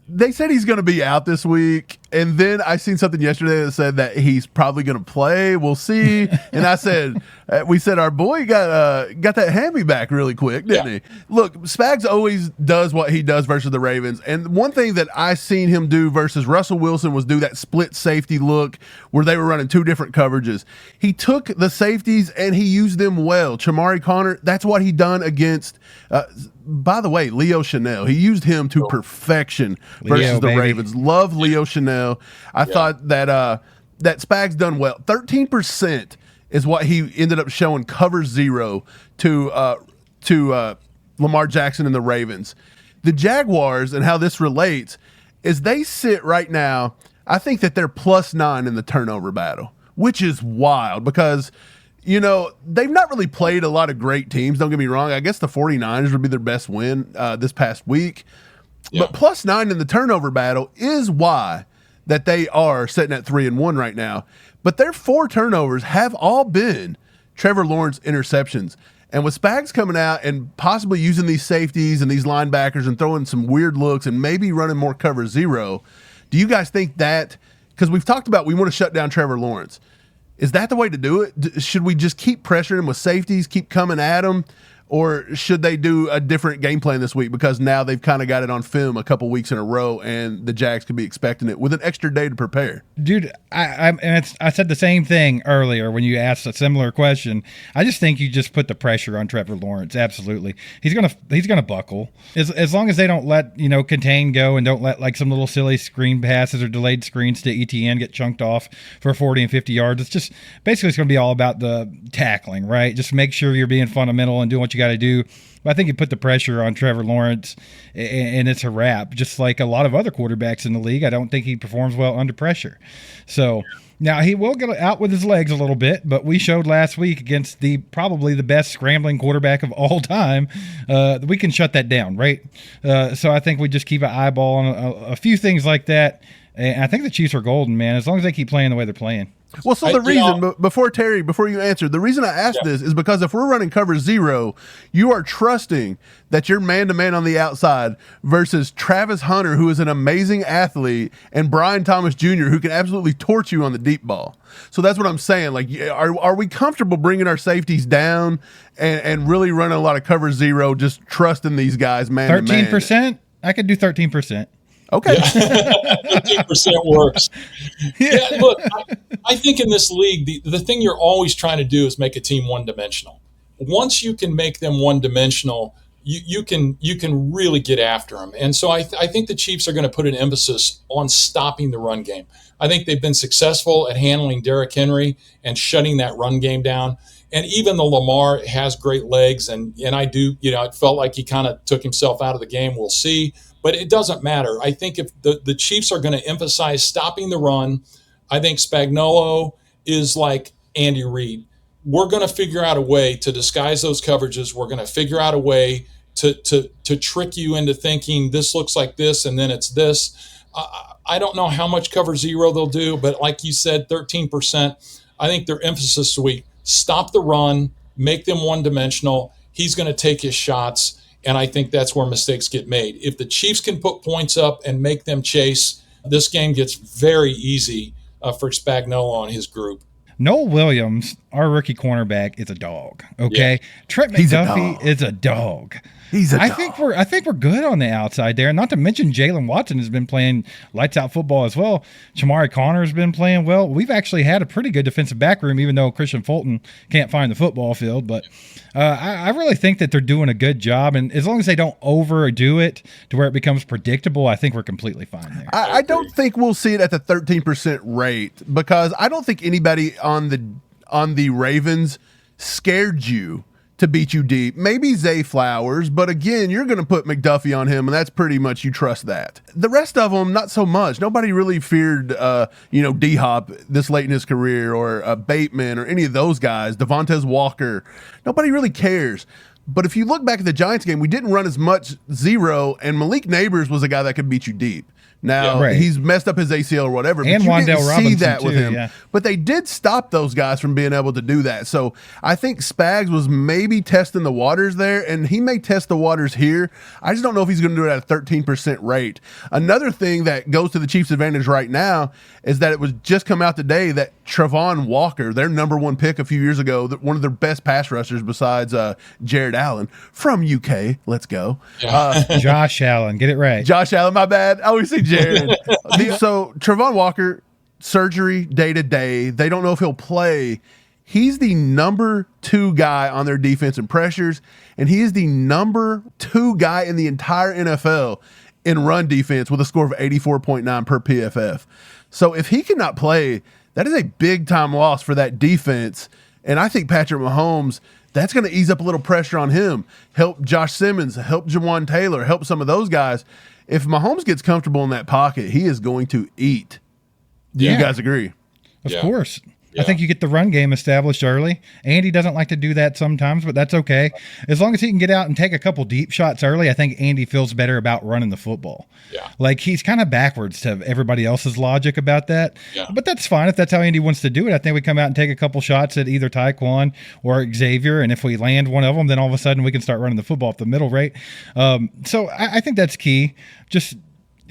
they said he's going to be out this week, and then I seen something yesterday that said that he's probably going to play. We'll see. And I said, we said our boy got that hammy back really quick, didn't he? Look, Spags always does what he does versus the Ravens, and one thing that I seen him do versus Russell Wilson was do that split safety look where they were running two different coverages. He took the safeties and he used them well. Chamari Connor, that's what he done against. By the way, Leo Chanel, he used him to perfection versus the Ravens. Love Leo Chanel. I thought that that Spags done well. 13% is what he ended up showing cover zero to Lamar Jackson and the Ravens. The Jaguars and how this relates is they sit right now, I think that they're +9 in the turnover battle, which is wild because – they've not really played a lot of great teams. Don't get me wrong. I guess the 49ers would be their best win this past week. Yeah. But +9 in the turnover battle is why that they are sitting at 3-1 right now. But their 4 turnovers have all been Trevor Lawrence interceptions. And with Spags coming out and possibly using these safeties and these linebackers and throwing some weird looks and maybe running more cover zero, do you guys think that, because we've talked about we want to shut down Trevor Lawrence, is that the way to do it? Should we just keep pressuring him with safeties, keep coming at him? Or should they do a different game plan this week because now they've kind of got it on film a couple weeks in a row and the Jags could be expecting it with an extra day to prepare? Dude, I said the same thing earlier when you asked a similar question. I just think you just put the pressure on Trevor Lawrence. Absolutely, he's gonna buckle as long as they don't let contain go and don't let like some little silly screen passes or delayed screens to ETN get chunked off for 40 and 50 yards. It's just basically it's gonna be all about the tackling, right? Just make sure you're being fundamental and doing what you got to do. But I think you put the pressure on Trevor Lawrence and it's a wrap. Just like a lot of other quarterbacks in the league, I don't think he performs well under pressure. So now he will get out with his legs a little bit, but we showed last week against probably the best scrambling quarterback of all time, we can shut that down, right? So I think we just keep an eyeball on a few things like that. And I think the Chiefs are golden, man, as long as they keep playing the way they're playing. Well, so the reason, before you answer, the reason I asked this is because if we're running cover zero, you are trusting that you're man-to-man on the outside versus Travis Hunter, who is an amazing athlete, and Brian Thomas Jr., who can absolutely torch you on the deep ball. So that's what I'm saying. Like, are we comfortable bringing our safeties down and really running a lot of cover zero, just trusting these guys man-to-man? 13%? I could do 13%. Okay. 13% works. Yeah, look, I think in this league, the thing you're always trying to do is make a team one-dimensional. Once you can make them one-dimensional, you can really get after them. And so I think the Chiefs are going to put an emphasis on stopping the run game. I think they've been successful at handling Derrick Henry and shutting that run game down. And even though Lamar has great legs, and I do, it felt like he kind of took himself out of the game. We'll see. But it doesn't matter. I think if the Chiefs are going to emphasize stopping the run, I think Spagnuolo is like Andy Reid. We're going to figure out a way to disguise those coverages. We're going to figure out a way to trick you into thinking this looks like this and then it's this. I don't know how much cover zero they'll do, but like you said, 13%. I think their emphasis this week, stop the run, make them one-dimensional. He's going to take his shots. And I think that's where mistakes get made. If the Chiefs can put points up and make them chase, this game gets very easy for Spagnuolo and his group. Noel Williams, our rookie cornerback, is a dog. Okay, yeah. Trent McDuffie is a dog. He's a dog. I think we're good on the outside there. Not to mention Jalen Watson has been playing lights out football as well. Chamari Connor has been playing well. We've actually had a pretty good defensive back room, even though Christian Fulton can't find the football field. But I really think that they're doing a good job. And as long as they don't overdo it to where it becomes predictable, I think we're completely fine there. I don't think we'll see it at the 13% rate because I don't think anybody on the Ravens scared you to beat you deep. Maybe Zay Flowers, but again, you're going to put McDuffie on him, and that's pretty much you trust that. The rest of them, not so much. Nobody really feared, D-Hop this late in his career or Bateman or any of those guys, Devontae Walker. Nobody really cares. But if you look back at the Giants game, we didn't run as much zero, and Malik Neighbors was a guy that could beat you deep. Now, he's messed up his ACL or whatever, and but you didn't see that too, with him. Yeah. But they did stop those guys from being able to do that. So I think Spags was maybe testing the waters there, and he may test the waters here. I just don't know if he's going to do it at a 13% rate. Another thing that goes to the Chiefs' advantage right now is that it was just come out today that Travon Walker, their number one pick a few years ago, one of their best pass rushers besides Jared Allen from UK. Let's go. Josh Allen. Get it right. Josh Allen, my bad. I always say Jared. So Travon Walker, surgery day to day. They don't know if he'll play. He's the number 2 guy on their defense in pressures, and he is the number 2 guy in the entire NFL in run defense with a score of 84.9 per PFF. So if he cannot play, that is a big-time loss for that defense. And I think Patrick Mahomes, that's going to ease up a little pressure on him, help Josh Simmons, help Jawan Taylor, help some of those guys. If Mahomes gets comfortable in that pocket, he is going to eat. Do you guys agree? Of course. I think you get the run game established early. Andy doesn't like to do that sometimes, but that's okay. As long as he can get out and take a couple deep shots early, I think Andy feels better about running the football. Yeah. Like he's kind of backwards to everybody else's logic about that. Yeah. But that's fine. If that's how Andy wants to do it, I think we come out and take a couple shots at either Taekwon or Xavier. And if we land one of them, then all of a sudden we can start running the football up the middle, right? So I think that's key. Just,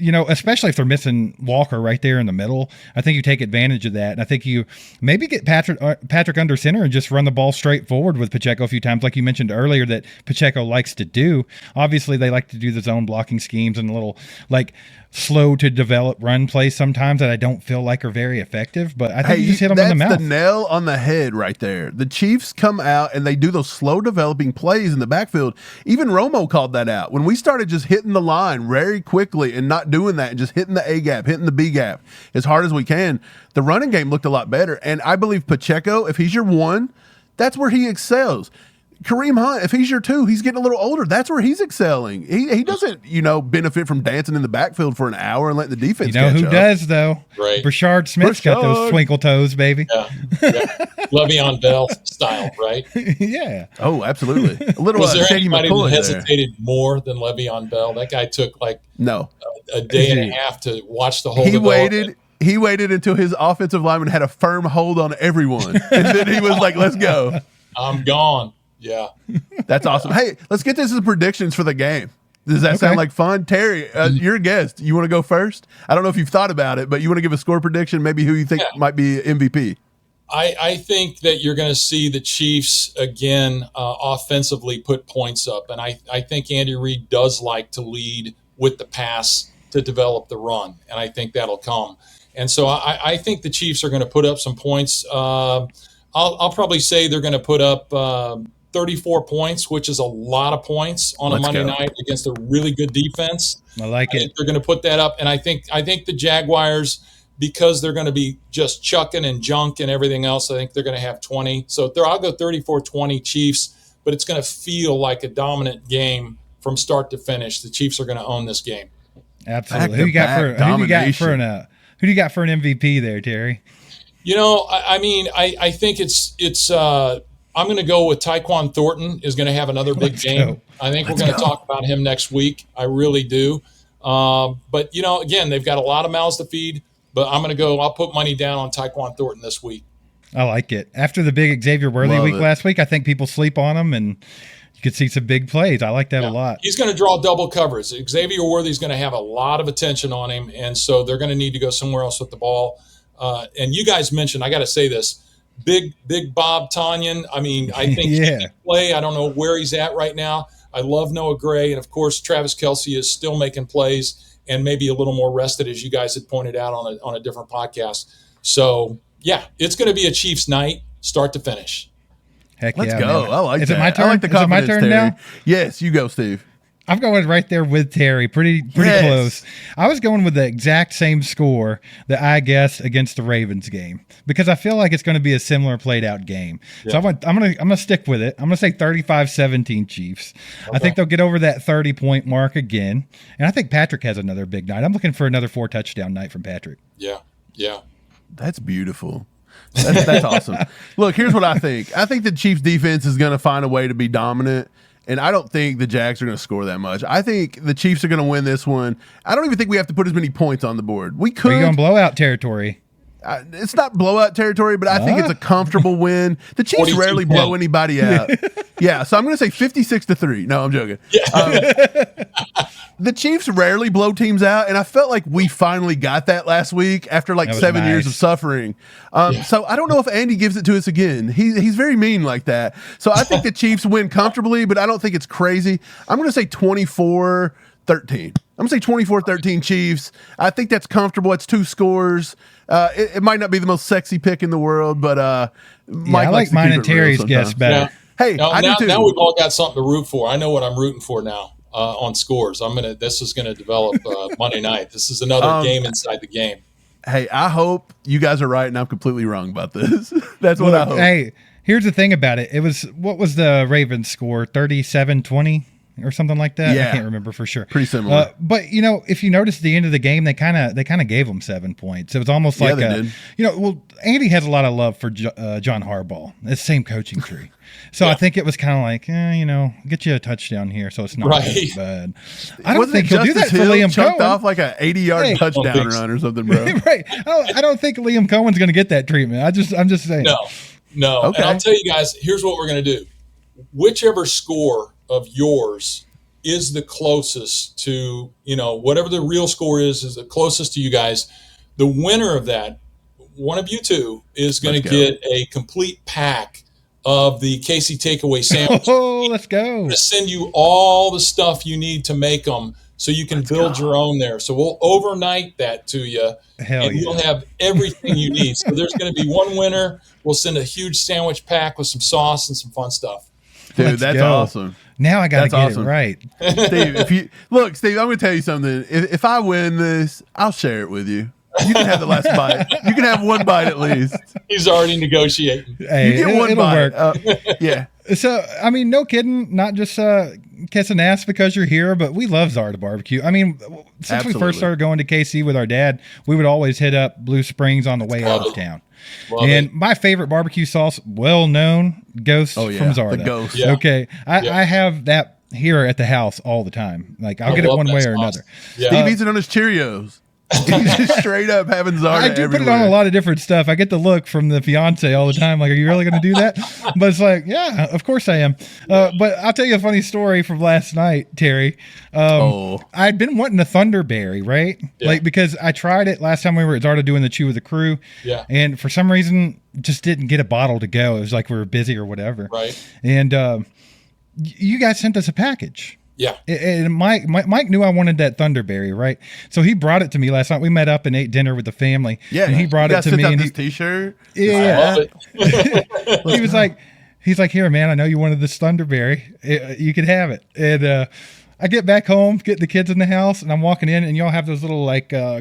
especially if they're missing Walker right there in the middle, I think you take advantage of that. And I think you maybe get Patrick under center and just run the ball straight forward with Pacheco a few times, like you mentioned earlier that Pacheco likes to do. Obviously, they like to do the zone blocking schemes and a little slow to develop run plays sometimes that I don't feel like are very effective, but I think you just hit them in the mouth. That's the nail on the head right there. The Chiefs come out and they do those slow developing plays in the backfield. Even Romo called that out. When we started just hitting the line very quickly and not doing that and just hitting the A gap, hitting the B gap as hard as we can, the running game looked a lot better. And I believe Pacheco, if he's your one, that's where he excels. Kareem Hunt, if he's your two, he's getting a little older. That's where he's excelling. He doesn't, benefit from dancing in the backfield for an hour and letting the defense catch who up. does, though? Right. Brashard Smith's got those twinkle toes, baby. Yeah. Le'Veon Bell style, right? Yeah. Oh, absolutely. A little Was there Shady anybody McCoy that there. hesitated more than Le'Veon Bell? That guy took No. a day and a half to watch the whole He development. waited until his offensive lineman had a firm hold on everyone. And then he was like, let's go. I'm gone. Yeah. That's awesome. Hey, let's get this as predictions for the game. Does that sound like fun? Terry, you're a guest. You want to go first? I don't know if you've thought about it, but you want to give a score prediction, maybe who you think might be MVP? I think that you're going to see the Chiefs, again, offensively put points up. And I think Andy Reid does like to lead with the pass to develop the run. And I think that'll come. And so I think the Chiefs are going to put up some points. I'll probably say they're going to put up 34 points, which is a lot of points on a Monday night against a really good defense. I like it. They're going to put that up. And I think the Jaguars, because they're going to be just chucking and junk and everything else, I think they're going to have 20. So I'll go 34-20 Chiefs, but it's going to feel like a dominant game from start to finish. The Chiefs are going to own this game. Absolutely. Who do you got for an MVP there, Terry? I think it's I'm going to go with Tyquan Thornton is going to have another big game. I think we're going to talk about him next week. I really do. But again, they've got a lot of mouths to feed, but I'll put money down on Tyquan Thornton this week. I like it. After the big Xavier Worthy week last week, I think people sleep on him and you could see some big plays. I like that a lot. He's going to draw double coverage. Xavier Worthy is going to have a lot of attention on him, and so they're going to need to go somewhere else with the ball. And you guys mentioned, I got to say this, big Bob Tonyan. I think he can play. I don't know where he's at right now. I love Noah Gray, and of course Travis Kelce is still making plays and maybe a little more rested, as you guys had pointed out on a different podcast. So it's going to be a Chiefs night, start to finish. Heck Let's yeah, go. man. I like Is that. it my turn? I like the Is it my confidence, turn Terry. now? Yes, you go, Steve. I'm going right there with Terry. Pretty close. I was going with the exact same score that I guessed against the Ravens game because I feel like it's going to be a similar played out game. Yeah. So I'm going to stick with it. I'm going to say 35-17 Chiefs. Okay. I think they'll get over that 30-point mark again. And I think Patrick has another big night. I'm looking for another 4-touchdown night from Patrick. Yeah. That's beautiful. That's awesome. Look, here's what I think. I think the Chiefs defense is going to find a way to be dominant. And I don't think the Jags are going to score that much. I think the Chiefs are going to win this one. I don't even think we have to put as many points on the board. We could. Are you going blowout territory? It's not blowout territory, but I think it's a comfortable win. The Chiefs rarely blow anybody out. Yeah, so I'm going to say 56-3. No, I'm joking. The Chiefs rarely blow teams out, and I felt like we finally got that last week after 7 years of suffering. So I don't know if Andy gives it to us again. He's very mean like that. So I think the Chiefs win comfortably, but I don't think it's crazy. I'm going to say 24-13. I'm going to say 24-13 Chiefs. I think that's comfortable. It's 2 scores. It might not be the most sexy pick in the world, but Mike I like mine and Terry's guess better. Yeah. Hey, I do too. Now we've all got something to root for. I know what I'm rooting for now on scores. This is gonna develop Monday night. This is another game inside the game. Hey, I hope you guys are right and I'm completely wrong about this. That's what I hope. Hey, here's the thing about it. What was the Ravens score? 37-20? or something like that. Yeah. I can't remember for sure. Pretty similar. But if you notice at the end of the game, they kind of gave them 7 points. It was almost like they did. Andy has a lot of love for John Harbaugh. It's the same coaching tree. So I think it was kind of like, get you a touchdown here, so it's not as bad. I don't think he'll do that for Liam Cohen. Off like a 80-yard touchdown run or something, bro. Right. I don't think Liam Cohen's going to get that treatment. I'm just saying. No. Okay. And I'll tell you guys, here's what we're going to do. Whichever score of yours is the closest to, whatever the real score is the closest to you guys, the winner of that, one of you two, is going to get a complete pack of the KC Takeaway sandwich. Oh, let's go. I'm going to send you all the stuff you need to make them so you can build your own there. So we'll overnight that to you, you'll have everything you need. So there's going to be one winner. We'll send a huge sandwich pack with some sauce and some fun stuff. Dude, that's awesome. Now I got to get it right. Steve, Steve, I'm going to tell you something. If I win this, I'll share it with you. You can have the last bite. You can have one bite at least. He's already negotiating. Hey, you get one bite. Yeah. So, no kidding, not just kissing ass because you're here, but we love Zarda BBQ. Since we first started going to KC with our dad, we would always hit up Blue Springs on the way out of town. My favorite barbecue sauce, well known, Ghost from Zarda. The Ghost. Yeah. Okay. I have that here at the house all the time. Like, I'll get it one way or another. Yeah. Steve eats it on his Cheerios. He's just straight up having Zarda I do everywhere. put it on a lot of different stuff. I get the look from the fiance all the time. Like, are you really going to do that? But it's like, yeah, of course I am. But I'll tell you a funny story from last night, Terry. I'd been wanting a Thunderberry, right? Yeah. Like, because I tried it last time we were at Zarda doing the Chew with the Crew. Yeah. And for some reason, just didn't get a bottle to go. It was like we were busy or whatever. Right. And you guys sent us a package. Yeah. And Mike knew I wanted that Thunderberry, right? So he brought it to me last night. We met up and ate dinner with the family. Yeah. And he brought it to me. And this T-shirt. Yeah. I love it. He's like, here, man, I know you wanted this Thunderberry. You can have it. And I get back home, get the kids in the house, and I'm walking in, and y'all have those little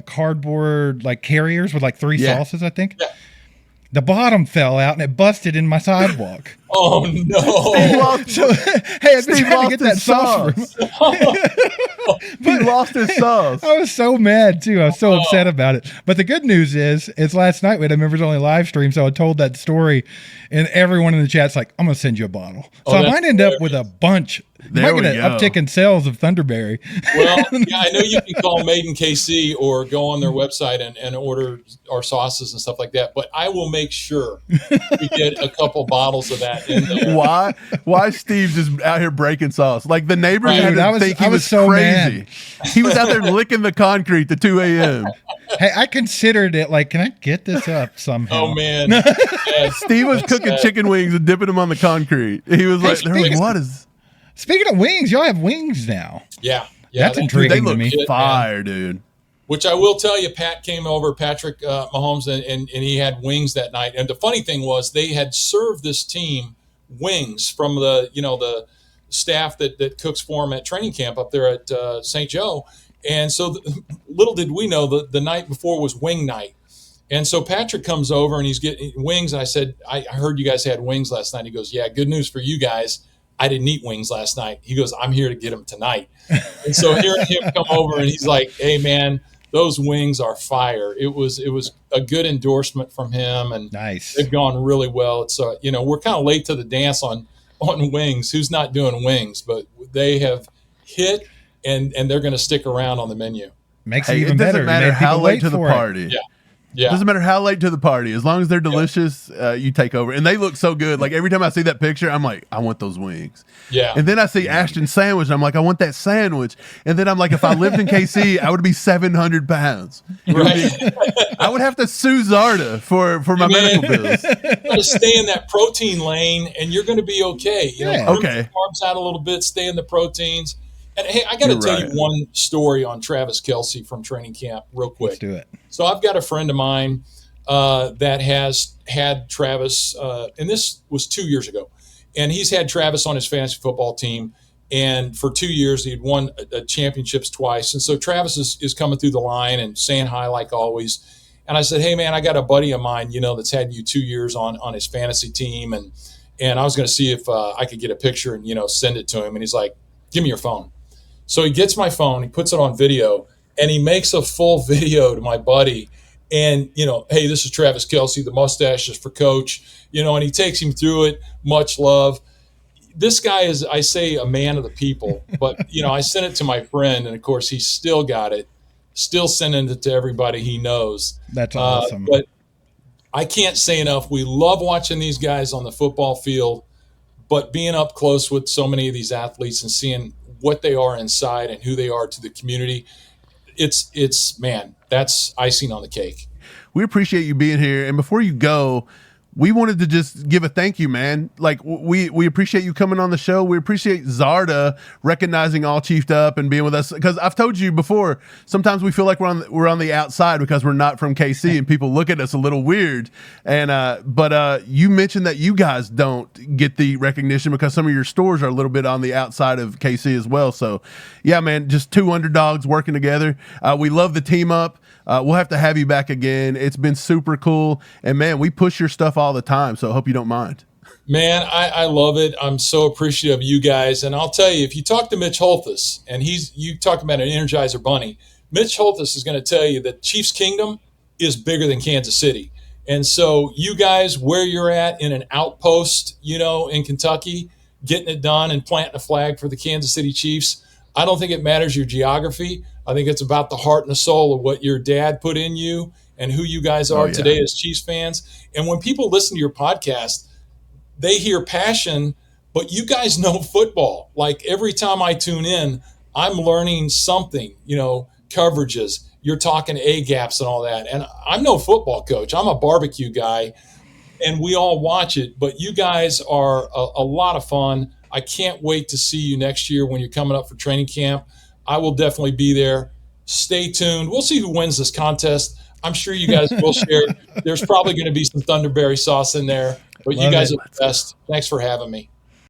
cardboard carriers with 3 sauces, I think. Yeah. The bottom fell out and it busted in my sidewalk. Oh no! I've been trying to get that sauce. He lost his sauce. I was so mad too. I was so upset about it. But the good news is last night we had a members only live stream, so I told that story, and everyone in the chat's like, "I'm gonna send you a bottle." So I might end up with a bunch. Might get an uptick in sales of Thunderberry. Well, yeah, I know you can call Made in KC or go on their website and order our sauces and stuff like that. But I will make sure we get a couple bottles of that in there. Why Steve just out here breaking sauce? Like the neighbors had to think he was so crazy. Mad. He was out there licking the concrete to 2 a.m. Hey, I considered it can I get this up somehow? Oh man, Steve was cooking chicken wings and dipping them on the concrete. He was like, "What is?" Speaking of wings, y'all have wings now. Yeah, that's intriguing they look to me. Fire, dude. Which I will tell you, Pat came over, Patrick Mahomes, and he had wings that night. And the funny thing was, they had served this team wings from the staff that cooks for them at training camp up there at St. Joe. And so little did we know the night before was wing night. And so Patrick comes over and he's getting wings. And I said, I heard you guys had wings last night. He goes, yeah, good news for you guys. I didn't eat wings last night. He goes, I'm here to get them tonight. And so hearing him come over and he's like, hey man, those wings are fire. It was a good endorsement from him, and nice. They've gone really well. It's we're kind of late to the dance on wings. Who's not doing wings? But they have hit, and they're going to stick around on the menu. Makes it even better. It doesn't matter how late to the party. Yeah. Doesn't matter how late to the party. As long as they're delicious, you take over. And they look so good. Like every time I see that picture, I'm like, I want those wings. Yeah. And then I see Ashton sandwich, and I'm like, I want that sandwich. And then I'm like, if I lived in KC, I would be 700 pounds. Right. I would have to sue Zarda for my medical bills. You got to stay in that protein lane, and you're going to be okay. Okay. Carbs out a little bit, stay in the proteins. And hey, I got to tell you one story on Travis Kelce from training camp real quick. Let's do it. So I've got a friend of mine that has had Travis, and this was 2 years ago, and he's had Travis on his fantasy football team. And for 2 years, he'd won championships twice. And so Travis is coming through the line and saying hi like always. And I said, hey, man, I got a buddy of mine, that's had you 2 years on his fantasy team. And I was going to see if I could get a picture and, send it to him. And he's like, Give me your phone. So he gets my phone, he puts it on video, and he makes a full video to my buddy. And, hey, this is Travis Kelce, the mustache is for coach, and he takes him through it. Much love. This guy is, I say, a man of the people, but, I sent it to my friend, and of course he still got it, still sending it to everybody he knows. That's awesome. But I can't say enough. We love watching these guys on the football field, but being up close with so many of these athletes and seeing what they are inside and who they are to the community, it's man, that's icing on the cake. We appreciate you being here. And before you go, we wanted to just give a thank you, man. Like we appreciate you coming on the show. We appreciate Zarda recognizing All Chiefed Up and being with us. Because I've told you before, sometimes we feel like we're on the outside because we're not from KC and people look at us a little weird. And but you mentioned that you guys don't get the recognition because some of your stores are a little bit on the outside of KC as well. So yeah, man, just two underdogs working together. We love the team up. We'll have to have you back again. It's been super cool. And man, we push your stuff all the time. So I hope you don't mind. Man, I love it. I'm so appreciative of you guys. And I'll tell you, if you talk to Mitch Holthus, and you talk about an Energizer Bunny, Mitch Holthus is going to tell you that Chiefs Kingdom is bigger than Kansas City. And so you guys, where you're at in an outpost, in Kentucky, getting it done and planting a flag for the Kansas City Chiefs, I don't think it matters your geography. I think it's about the heart and the soul of what your dad put in you and who you guys are today as Chiefs fans. And when people listen to your podcast, they hear passion, but you guys know football. Like every time I tune in, I'm learning something, coverages. You're talking A-gaps and all that. And I'm no football coach. I'm a barbecue guy, and we all watch it. But you guys are a lot of fun. I can't wait to see you next year when you're coming up for training camp. I will definitely be there. Stay tuned. We'll see who wins this contest. I'm sure you guys will share. There's probably going to be some Thunderberry sauce in there, but you guys are the best. Thanks for having me.